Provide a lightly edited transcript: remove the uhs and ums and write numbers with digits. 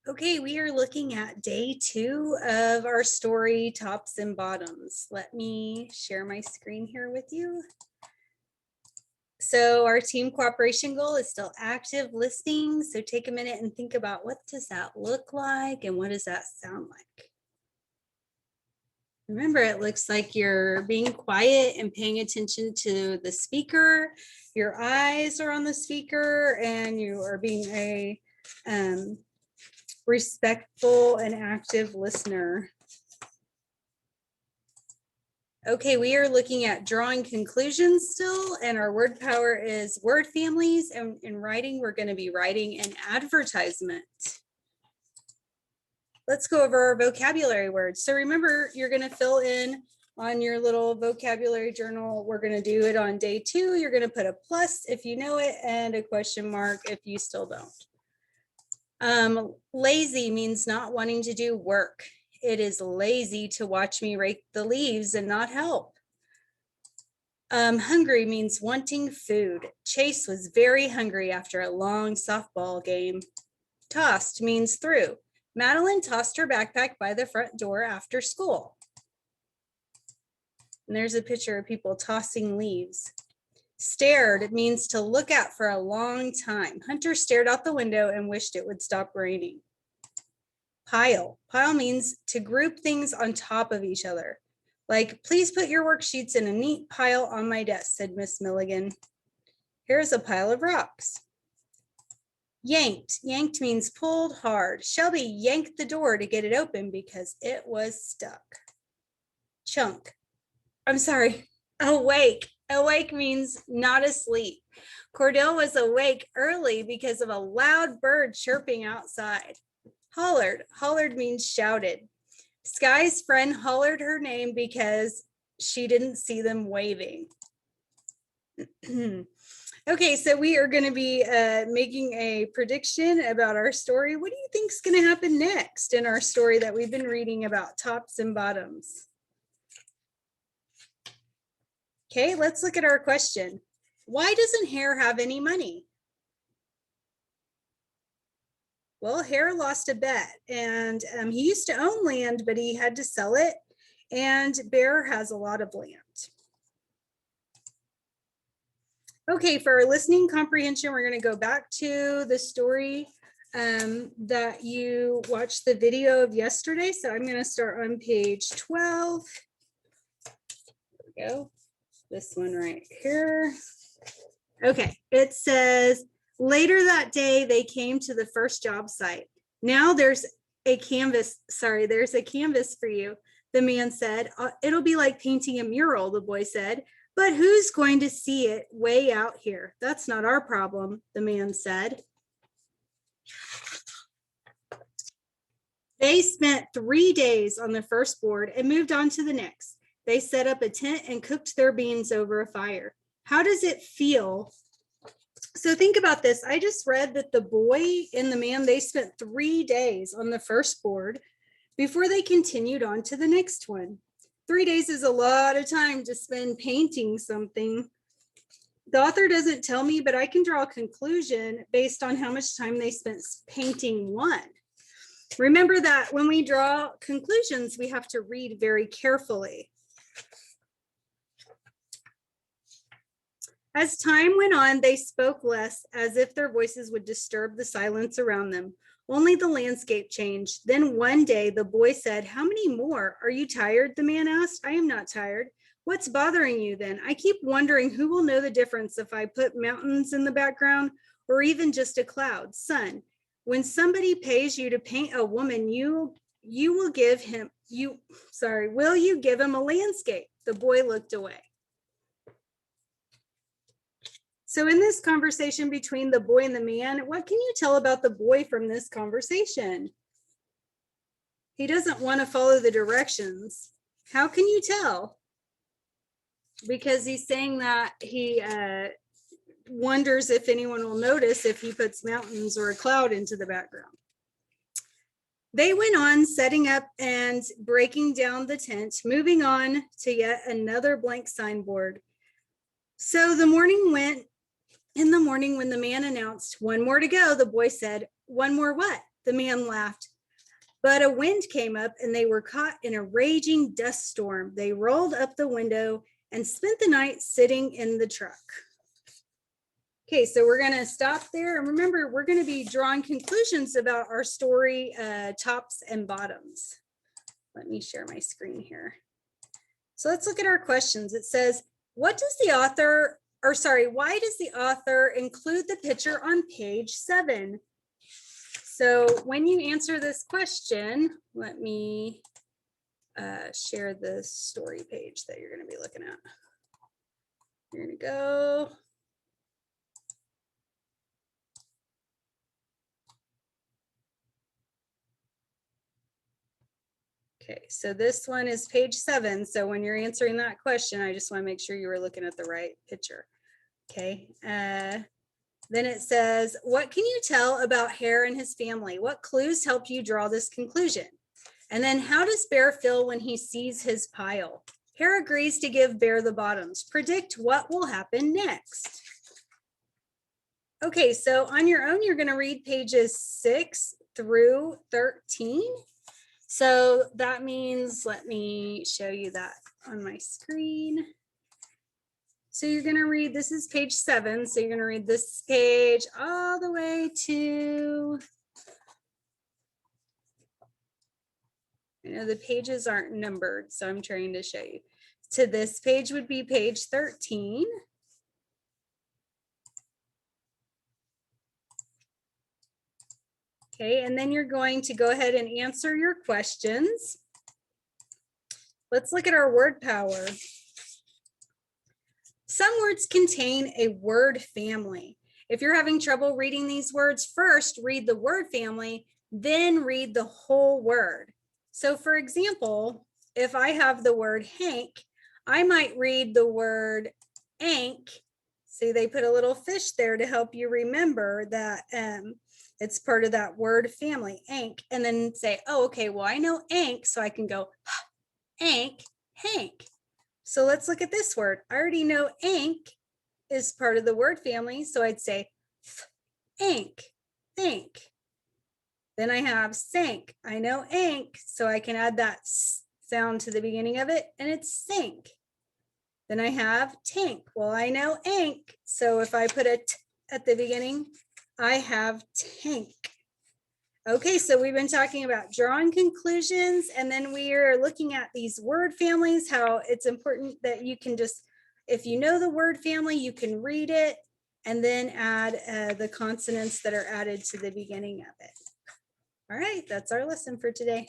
Okay, we are looking at day 2 of our story, Tops and Bottoms. Let me share my screen here with you. So our team cooperation goal is still active listening. So take a minute and think about what does that look like and what does that sound like? Remember, it looks like you're being quiet and paying attention to the speaker. Your eyes are on the speaker and you are being a respectful and active listener. Okay, we are looking at drawing conclusions still, and our word power is word families. And in writing, we're going to be writing an advertisement. Let's go over our vocabulary words. So remember, you're going to fill in on your little vocabulary journal. We're going to do it on day 2. You're going to put a plus if you know it and a question mark if you still don't. Lazy means not wanting to do work. It is lazy to watch me rake the leaves and not help. Hungry means wanting food. Chase was very hungry after a long softball game. Tossed means threw. Madeline tossed her backpack by the front door after school. And there's a picture of people tossing leaves. Stared means to look at for a long time. Hunter stared out the window and wished it would stop raining. Pile. Pile means to group things on top of each other. Like, please put your worksheets in a neat pile on my desk, said Miss Milligan. Here's a pile of rocks. Yanked. Yanked means pulled hard. Shelby yanked the door to get it open because it was stuck. Chunk. I'm sorry. Awake. Awake means not asleep. Cordell was awake early because of a loud bird chirping outside. Hollered. Hollered means shouted. Sky's friend hollered her name because she didn't see them waving. Okay, so we are going to be making a prediction about our story. What do you think is going to happen next in our story that we've been reading about tops and bottoms? Okay, let's look at our question. Why doesn't Hare have any money? Well, Hare lost a bet, and he used to own land, but he had to sell it, and Bear has a lot of land. Okay, for our listening comprehension, we're going to go back to the story that you watched the video of yesterday. So I'm going to start on page 12. There we go. This one right here. Okay, it says, later that day, they came to the first job site. Now there's a canvas for you, the man said. It'll be like painting a mural, the boy said. But who's going to see it way out here? That's not our problem, the man said. They spent 3 days on the first board and moved on to the next. They set up a tent and cooked their beans over a fire. How does it feel? So think about this. I just read that the boy and the man, they spent 3 days on the first board before they continued on to the next one. 3 days is a lot of time to spend painting something. The author doesn't tell me, but I can draw a conclusion based on how much time they spent painting one. Remember that when we draw conclusions, we have to read very carefully. As time went on, they spoke less, as if their voices would disturb the silence around them. Only the landscape changed. Then one day the boy said, "How many more? Are you tired?" the man asked. "I am not tired." "What's bothering you then?" "I keep wondering who will know the difference if I put mountains in the background or even just a cloud." "Son, when somebody pays you to paint a woman, will you give him a landscape?" The boy looked away. So in this conversation between the boy and the man, what can you tell about the boy from this conversation? He doesn't want to follow the directions. How can you tell? Because he's saying that he wonders if anyone will notice if he puts mountains or a cloud into the background. They went on setting up and breaking down the tent, moving on to yet another blank signboard. So the morning went. In the morning, when the man announced, "One more to go," the boy said, "One more what?" The man laughed. But a wind came up and they were caught in a raging dust storm. They rolled up the window and spent the night sitting in the truck. Okay, so we're going to stop there. And remember, we're going to be drawing conclusions about our story, tops and bottoms. Let me share my screen here. So let's look at our questions. It says, why does the author include the picture on page 7? So when you answer this question, let me share the story page that you're going to be looking at. Here we go. Okay, so this one is page 7. So when you're answering that question, I just want to make sure you were looking at the right picture. Okay. Then it says, what can you tell about Hare and his family? What clues help you draw this conclusion? And then how does Bear feel when he sees his pile? Hare agrees to give Bear the bottoms. Predict what will happen next. Okay, so on your own, you're going to read pages 6 through 13. So that means, let me show you that on my screen. So you're going to read, this is page 7. So you're going to read this page all the way to, I know the pages aren't numbered, so I'm trying to show you. To this page would be page 13. Okay, and then you're going to go ahead and answer your questions. Let's look at our word power. Some words contain a word family. If you're having trouble reading these words, first read the word family, then read the whole word. So for example, if I have the word Hank, I might read the word Ank. See, they put a little fish there to help you remember that it's part of that word family, Ank, and then say, oh, okay, well, I know Ank, so I can go Ank, Hank. So let's look at this word. I already know Ank is part of the word family, so I'd say Ank, thank. Then I have sank. I know Ank, so I can add that sound to the beginning of it, and it's sank. Then I have tank. Well, I know Ank, so if I put a t at the beginning, I have tank. Okay, so we've been talking about drawing conclusions, and then we are looking at these word families, how it's important that you can just, if you know the word family, you can read it and then add the consonants that are added to the beginning of it. All right, that's our lesson for today.